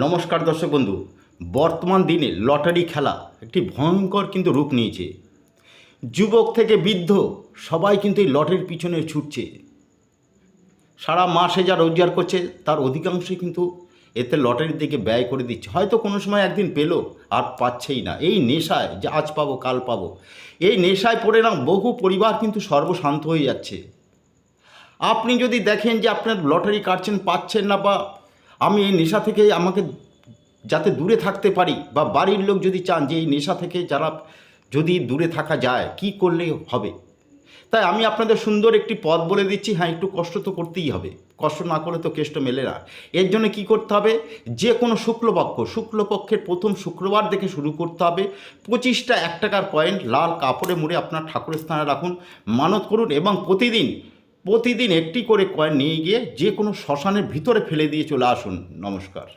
নমস্কার দর্শক বন্ধু। বর্তমান দিনে লটারি খেলা একটি ভয়ঙ্কর কিন্তু রূপ নিয়েছে। যুবক থেকে বৃদ্ধ সবাই কিন্তু এই লটারির পিছনে ছুটছে। সারা মাসে যা রোজগার করছে তার অধিকাংশই কিন্তু এতে লটারির দিকে ব্যয় করে দিচ্ছে। হয়তো কোনো সময় একদিন পেলো, আর পাচ্ছেই না। এই নেশায় যে আজ পাবো কাল পাবো, এই নেশায় পড়ে না বহু পরিবার কিন্তু সর্বশান্ত হয়ে যাচ্ছে। আপনি যদি দেখেন যে আপনার লটারি কাটছেন, পাচ্ছেন না, বা আমি এই নেশা থেকে আমাকে যাতে দূরে থাকতে পারি, বা বাড়ির লোক যদি চান যে এই নেশা থেকে যারা যদি দূরে থাকা যায় কি করলে হবে, তাই আমি আপনাদের সুন্দর একটি পথ বলে দিচ্ছি। হ্যাঁ, একটু কষ্ট তো করতেই হবে, কষ্ট না করলে তো কেষ্ট মেলে না। এর জন্য কি করতে হবে, যে কোনো শুক্লপক্ষের প্রথম শুক্রবার দেখে শুরু করতে হবে। 25টা 1 টাকার কয়েন লাল কাপড়ে মুড়ে আপনার ঠাকুরের স্থানে রাখুন, মানত করুন, এবং প্রতিদিন একটি করে কয়েন নিয়ে গিয়ে যে কোনো শ্মশানের ভিতরে ফেলে দিয়ে চলে আসুন। নমস্কার।